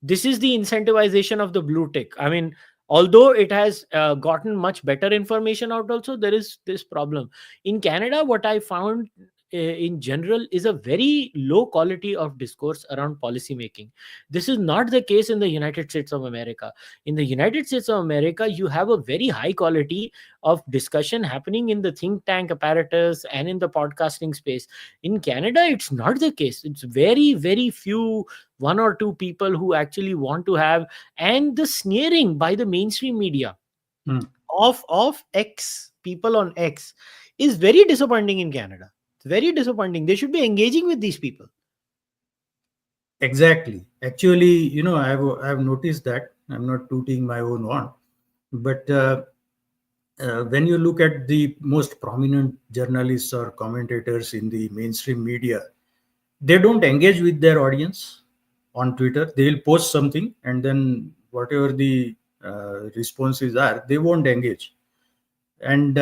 this is the incentivization of the blue tick. I mean, although it has gotten much better information out, also there is this problem in Canada. What I found in general is a very low quality of discourse around policy making. This is not the case in the United States of America. In the United States of America, you have a very high quality of discussion happening in the think tank apparatus and in the podcasting space. In Canada, it's not the case. It's very, very few, 1 or 2 people who actually want to have, and the sneering by the mainstream media of X, people on X, is very disappointing in Canada. It's very disappointing. They should be engaging with these people. Exactly. Actually, I have noticed that. I'm not tooting my own horn, but when you look at the most prominent journalists or commentators in the mainstream media, they don't engage with their audience on Twitter. They will post something, and then whatever the responses are, they won't engage. And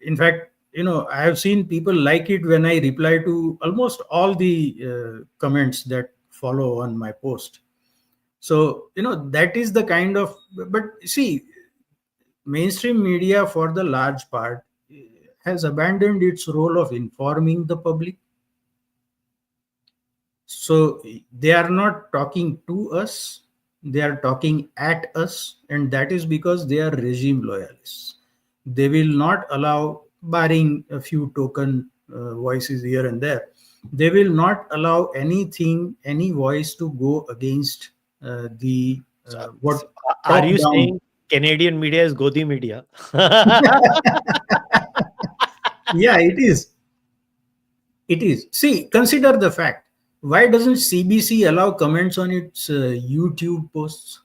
in fact, I have seen people like it when I reply to almost all the comments that follow on my post. So, that is the kind of, but see, mainstream media for the large part has abandoned its role of informing the public. So they are not talking to us, they are talking at us, and that is because they are regime loyalists. They will not allow, barring a few token voices here and there, they will not allow any voice to go against the what. Are you saying Canadian media is Godi media? Yeah, it is. It is. See, consider the fact. Why doesn't CBC allow comments on its YouTube posts?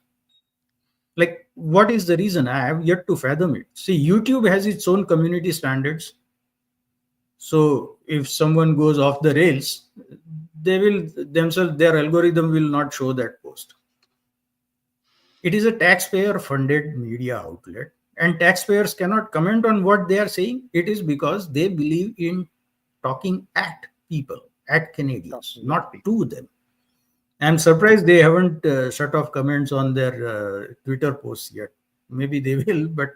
Like, what is the reason? I have yet to fathom it. See, YouTube has its own community standards. So if someone goes off the rails, they will themselves, their algorithm will not show that post. It is a taxpayer funded media outlet, and taxpayers cannot comment on what they are saying. It is because they believe in talking at people, at Canadians, not to them. I'm surprised they haven't shut off comments on their Twitter posts yet. Maybe they will, but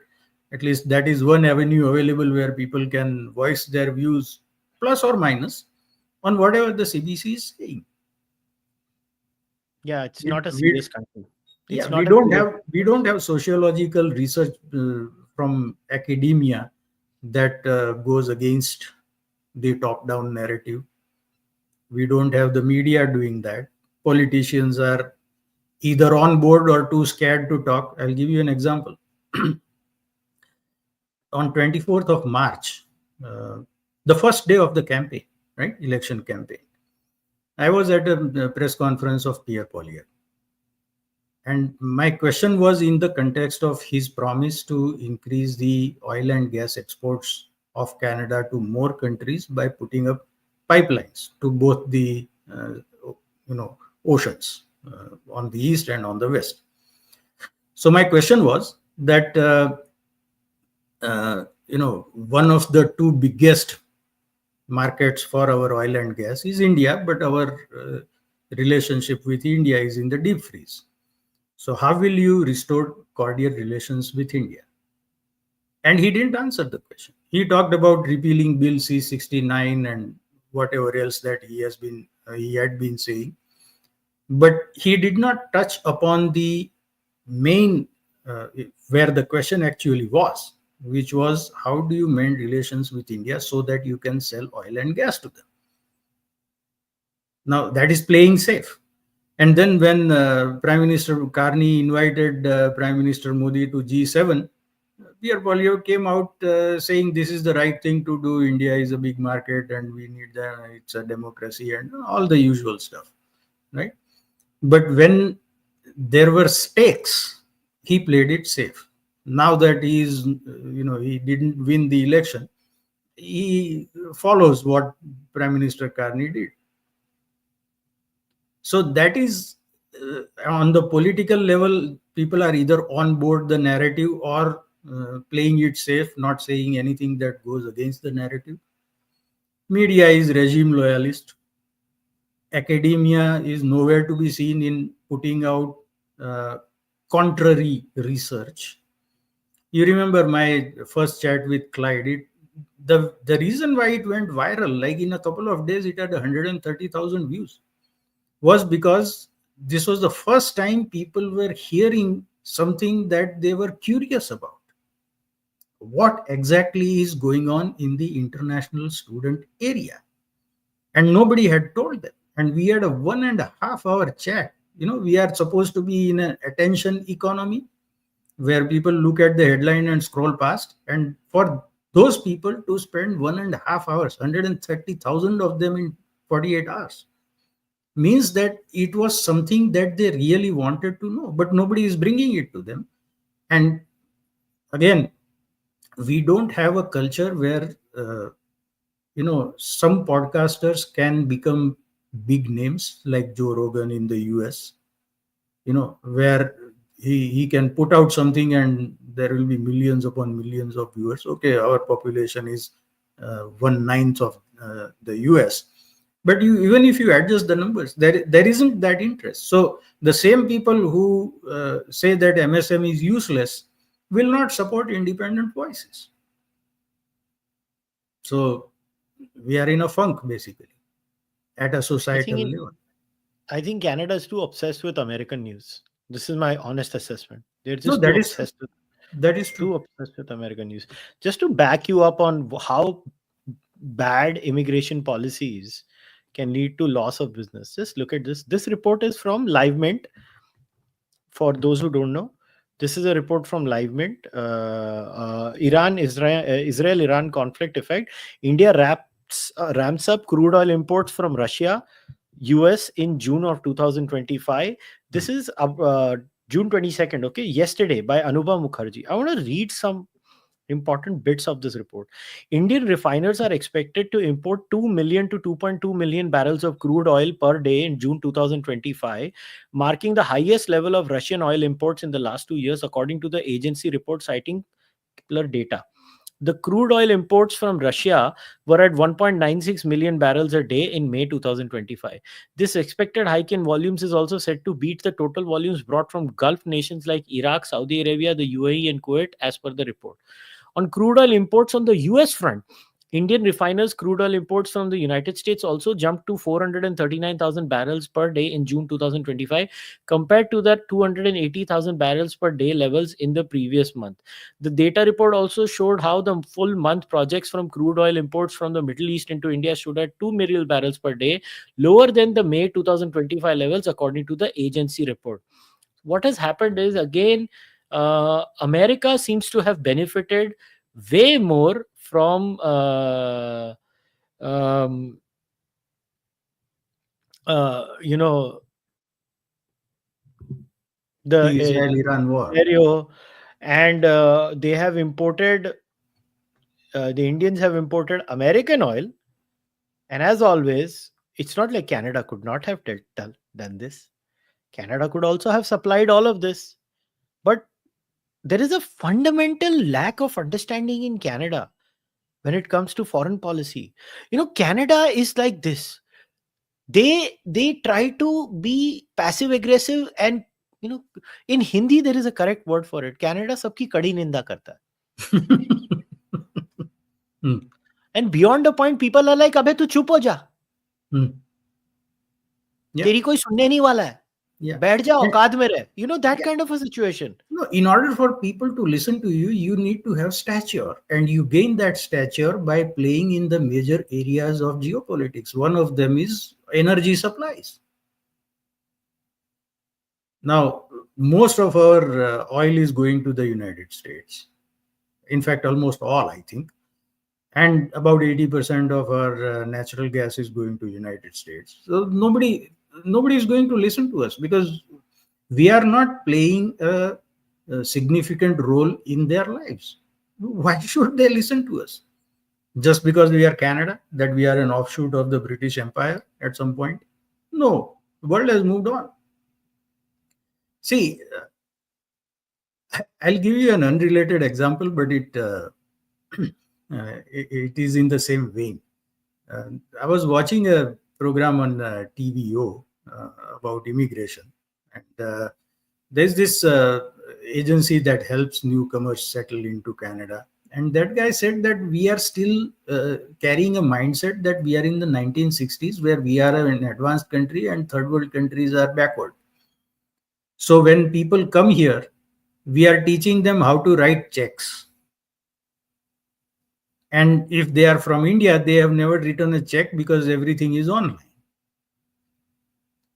at least that is one avenue available where people can voice their views, plus or minus, on whatever the CBC is saying. Yeah, it's We, not a we, serious country. yeah, It's not a serious. we don't have sociological research from academia that goes against the top-down narrative. We don't have the media doing that. Politicians are either on board or too scared to talk. I'll give you an example. On 24th of March, the first day of the campaign, right, election campaign, I was at a press conference of Pierre Poilievre. And my question was in the context of his promise to increase the oil and gas exports of Canada to more countries by putting up pipelines to both the oceans on the east and on the west. So my question was that one of the two biggest markets for our oil and gas is India, but our relationship with India is in the deep freeze. So how will you restore cordial relations with India? And he didn't answer the question. He talked about repealing Bill C-69 and whatever else that he had been saying, but he did not touch upon the main where the question actually was, which was how do you mend relations with India so that you can sell oil and gas to them? Now that is playing safe. And then when Prime Minister Carney invited Prime Minister Modi to G7, Pierre Poilievre came out saying this is the right thing to do. India is a big market and we need that. It's a democracy and all the usual stuff, right? But when there were stakes, he played it safe. Now that he didn't win the election, he follows what Prime Minister Carney did. So that is on the political level, people are either on board the narrative or playing it safe, not saying anything that goes against the narrative. Media is regime loyalist. Academia is nowhere to be seen in putting out contrary research. You remember my first chat with Clyde. The reason why it went viral, like in a couple of days, it had 130,000 views, was because this was the first time people were hearing something that they were curious about. What exactly is going on in the international student area? And nobody had told them. And we had a 1.5 hour chat. We are supposed to be in an attention economy where people look at the headline and scroll past. And for those people to spend 1.5 hours, 130,000 of them in 48 hours, means that it was something that they really wanted to know, but nobody is bringing it to them. And again, we don't have a culture where some podcasters can become big names like Joe Rogan in the US, where he can put out something and there will be millions upon millions of viewers. Okay, our population is 1/9 of the US. But even if you adjust the numbers, there isn't that interest. So the same people who say that MSM is useless will not support independent voices. So we are in a funk, basically, at a societal level. I think Canada is too obsessed with American news. This is my honest assessment. They're just too obsessed with. That is true. Too obsessed with American news. Just to back you up on how bad immigration policies can lead to loss of business, just look at this. This report is from Live Mint. For those who don't know, this is a report from Live Mint. Israel-Iran conflict effect. India ramps up crude oil imports from Russia, US in June of 2025. This is June 22nd, okay, yesterday, by Anubhav Mukherjee. I want to read some important bits of this report. Indian refiners are expected to import 2 million to 2.2 million barrels of crude oil per day in June 2025, marking the highest level of Russian oil imports in the last 2 years, according to the agency report citing particular data. The crude oil imports from Russia were at 1.96 million barrels a day in May 2025. This expected hike in volumes is also said to beat the total volumes brought from Gulf nations like Iraq, Saudi Arabia, the UAE, and Kuwait, as per the report. On crude oil imports on the US front, Indian refiners' crude oil imports from the United States also jumped to 439,000 barrels per day in June 2025, compared to that 280,000 barrels per day levels in the previous month. The data report also showed how the full month projects from crude oil imports from the Middle East into India stood at 2 million barrels per day, lower than the May 2025 levels, according to the agency report. What has happened is, again, America seems to have benefited way more from um, you know, the The Israel-Iran war. scenario, and they have imported the Indians have imported American oil, and as always, it's not like Canada could not have done this. Canada could also have supplied all of this, but there is a fundamental lack of understanding in Canada when it comes to foreign policy. Canada is like this. They try to be passive aggressive, and in Hindi there is a correct word for it. Canada sabki kadi ninda karta hai. And beyond the point, people are like, अबे तू चुप हो जा, तेरी कोई सुनने नहीं वाला है, बैठ जा औकात में रह. That kind of a situation. No, in order for people to listen to you, you need to have stature, and you gain that stature by playing in the major areas of geopolitics. One of them is energy supplies. Now, most of our oil is going to the United States. In fact, almost all, I think. And about 80% of our natural gas is going to United States. So nobody is going to listen to us because we are not playing a significant role in their lives. Why should they listen to us? Just because we are Canada, that we are an offshoot of the British Empire at some point? No, the world has moved on. See, I'll give you an unrelated example, but it is in the same vein. I was watching a program on TVO about immigration, and there's this agency that helps newcomers settle into Canada. And that guy said that we are still carrying a mindset that we are in the 1960s, where we are an advanced country and third world countries are backward. So when people come here, we are teaching them how to write checks. And if they are from India, they have never written a check because everything is online.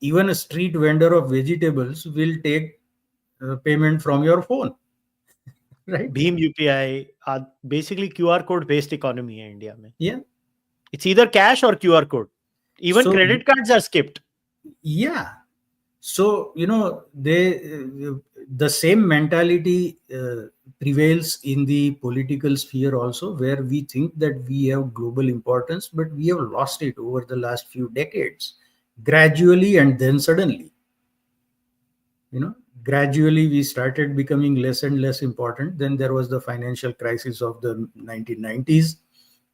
Even a street vendor of vegetables will take payment from your phone. Right? Bheem UPI are basically QR code based economy in India. Yeah. It's either cash or QR code. Even credit cards are skipped. Yeah. So, the same mentality prevails in the political sphere also, where we think that we have global importance, but we have lost it over the last few decades, gradually and then suddenly. Gradually we started becoming less and less important. Then there was the financial crisis of the 1990s.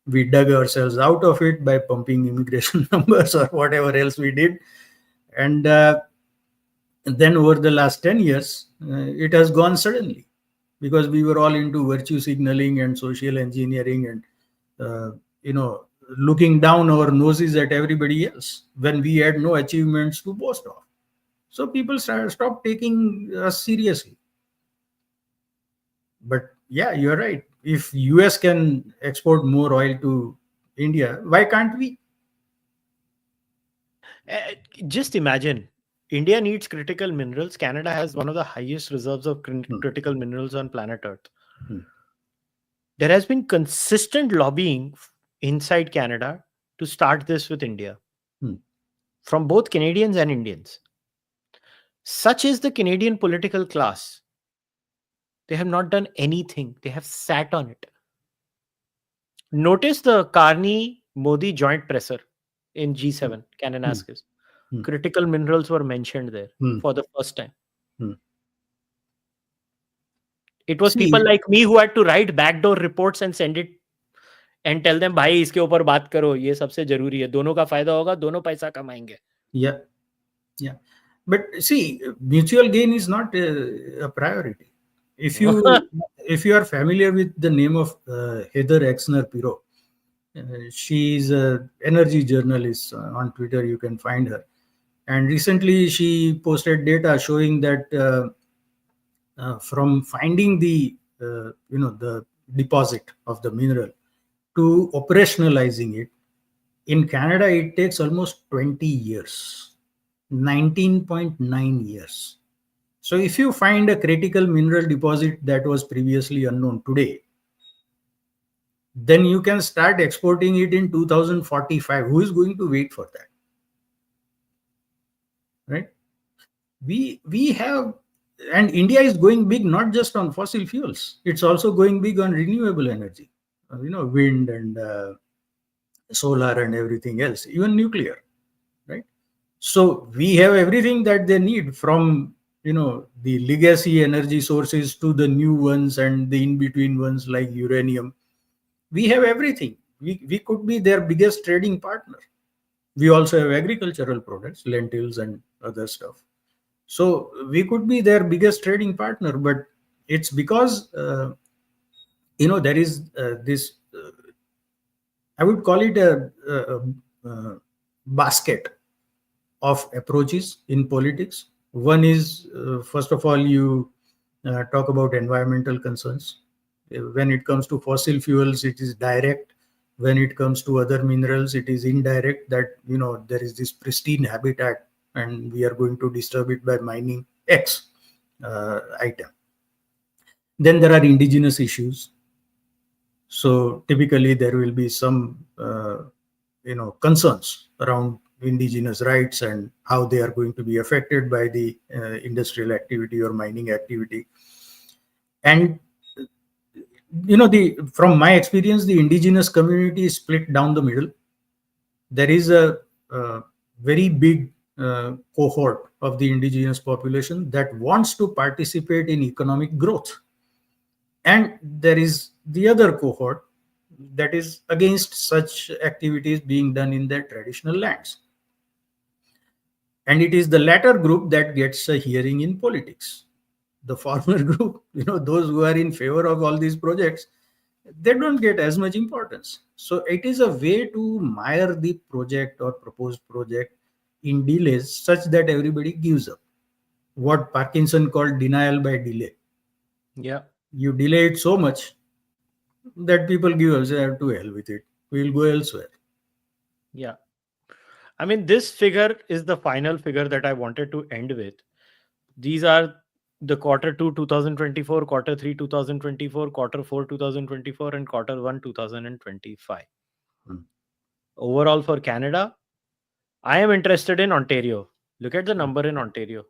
We dug ourselves out of it by pumping immigration numbers or whatever else we did. And then over the last 10 years, it has gone suddenly because we were all into virtue signaling and social engineering and, looking down our noses at everybody else when we had no achievements to boast of. So people stopped taking us seriously. But yeah, you're right. If US can export more oil to India, why can't we? Just imagine, India needs critical minerals. Canada has one of the highest reserves of critical minerals on planet Earth. There has been consistent lobbying inside Canada to start this with India from both Canadians and Indians. Such is the Canadian political class. They have not done anything. They have sat on it. Notice the Carney-Modi joint presser in G7, Kananaskis. Critical minerals were mentioned there for the first time. It was See, people like me who had to write backdoor reports and send it and tell them, भाई इसके ऊपर बात करो, ये सबसे जरूरी है, दोनों का फायदा होगा, दोनों पैसा कमाएंगे. yeah, yeah. But see, mutual gain is not a priority. If you are familiar with the name of Heather Exner-Pirro, she is an energy journalist on Twitter. You can find her. And recently, she posted data showing that from finding the the deposit of the mineral to operationalizing it in Canada, it takes almost 20 years, 19.9 years. So if you find a critical mineral deposit that was previously unknown today, then you can start exporting it in 2045. Who is going to wait for that? Right? We have, and India is going big not just on fossil fuels. It's also going big on renewable energy. Wind and solar and everything else, even nuclear, right? So we have everything that they need, from the legacy energy sources to the new ones and the in-between ones like uranium. We have everything. We could be their biggest trading partner. We also have agricultural products, lentils and other stuff. So we could be their biggest trading partner, but it's because there is this. I would call it a basket of approaches in politics. One is, first of all, you talk about environmental concerns. When it comes to fossil fuels, it is direct. When it comes to other minerals, it is indirect, that there is this pristine habitat and we are going to disturb it by mining X item. Then there are indigenous issues. So typically there will be some concerns around indigenous rights and how they are going to be affected by the industrial activity or mining activity. And from my experience, the indigenous community is split down the middle. There is a very big cohort of the indigenous population that wants to participate in economic growth, and there is the other cohort that is against such activities being done in their traditional lands. And it is the latter group that gets a hearing in politics. The former group, those who are in favor of all these projects, they don't get as much importance. So it is a way to mire the project or proposed project in delays such that everybody gives up. What Parkinson called denial by delay. Yeah. You delay it so much that people give us, to hell with it. We'll go elsewhere. Yeah. I mean, this figure is the final figure that I wanted to end with. These are the Q2 2024, Q3 2024, Q4 2024, and Q1 2025. Overall for Canada, I am interested in Ontario. Look at the number in Ontario.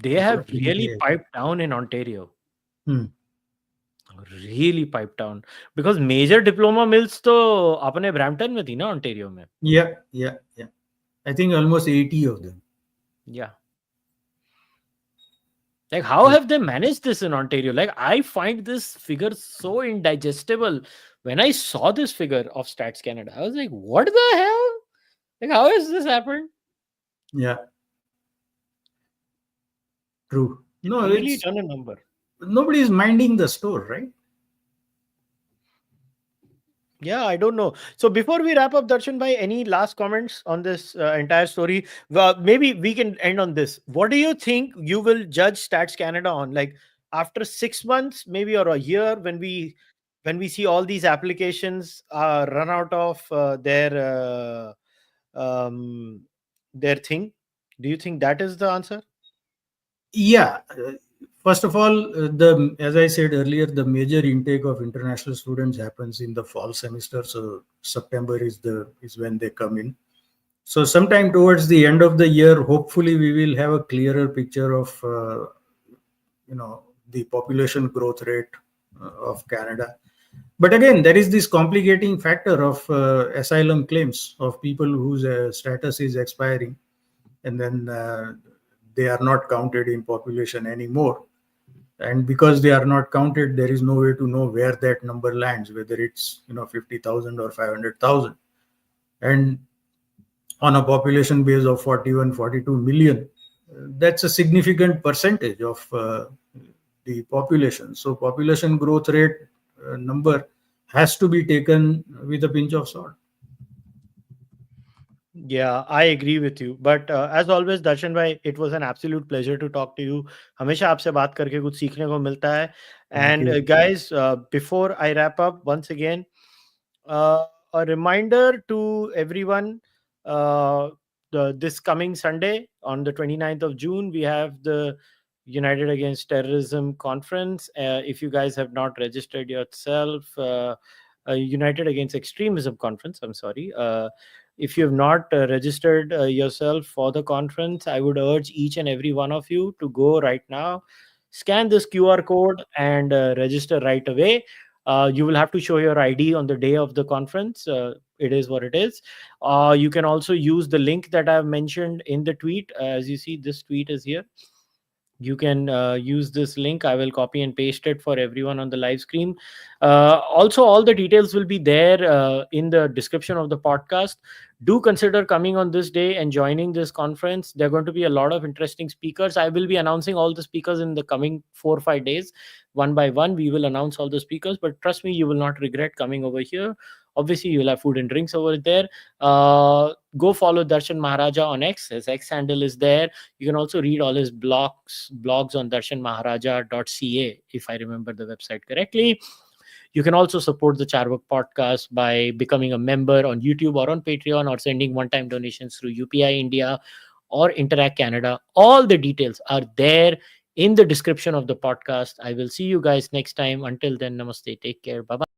They have really piped down in Ontario. Really piped down, because major diploma mills तो अपने Brampton में थी ना Ontario में. Yeah. I think almost 80 of them. Yeah. Like, how have they managed this in Ontario? Like, I find this figure so indigestible. When I saw this figure of Stats Canada, I was like, what the hell? Like, how has this happened? Yeah. True. No, Really it's done a number. Nobody is minding the store, right? Yeah, I don't know. So before we wrap up, Darshan bhai, any last comments on this entire story? Maybe we can end on this. What do you think you will judge Stats Canada on? Like, after 6 months, maybe, or a year, when we see all these applications run out of their thing, do you think that is the answer? Yeah. First of all, as I said earlier, the major intake of international students happens in the fall semester. So September is when they come in. So sometime towards the end of the year, hopefully we will have a clearer picture of the population growth rate of Canada. But again, there is this complicating factor of asylum claims of people whose status is expiring, and then they are not counted in population anymore. And because they are not counted, there is no way to know where that number lands, whether it's 50,000 or 500,000. And on a population base of 41, 42 million, that's a significant percentage of the population. So population growth rate number has to be taken with a pinch of salt. Yeah, I agree with you. But as always, Darshan bhai, it was an absolute pleasure to talk to you. हमेशा आपसे बात करके कुछ सीखने को मिलता है. And guys, before I wrap up, once again, a reminder to everyone, this coming Sunday on the 29th of June, we have the United Against Terrorism conference. If you guys have not registered yourself, United Against Extremism conference, I'm sorry. If you have not registered yourself for the conference, I would urge each and every one of you to go right now, scan this QR code and register right away. You will have to show your ID on the day of the conference. It is what it is. You can also use the link that I've mentioned in the tweet. As you see, this tweet is here. You can use this link. I will copy and paste it for everyone on the live stream. Also, all the details will be there in the description of the podcast. Do consider coming on this day and joining this conference. There are going to be a lot of interesting speakers. I will be announcing all the speakers in the coming 4 or 5 days. One by one, we will announce all the speakers. But trust me, you will not regret coming over here. Obviously, you'll have food and drinks over there. Go follow Darshan Maharaja on X. His X handle is there. You can also read all his blogs on darshanmaharaja.ca, if I remember the website correctly. You can also support the Cārvāka podcast by becoming a member on YouTube or on Patreon, or sending one-time donations through UPI India or Interac Canada. All the details are there in the description of the podcast. I will see you guys next time. Until then, namaste. Take care. Bye-bye.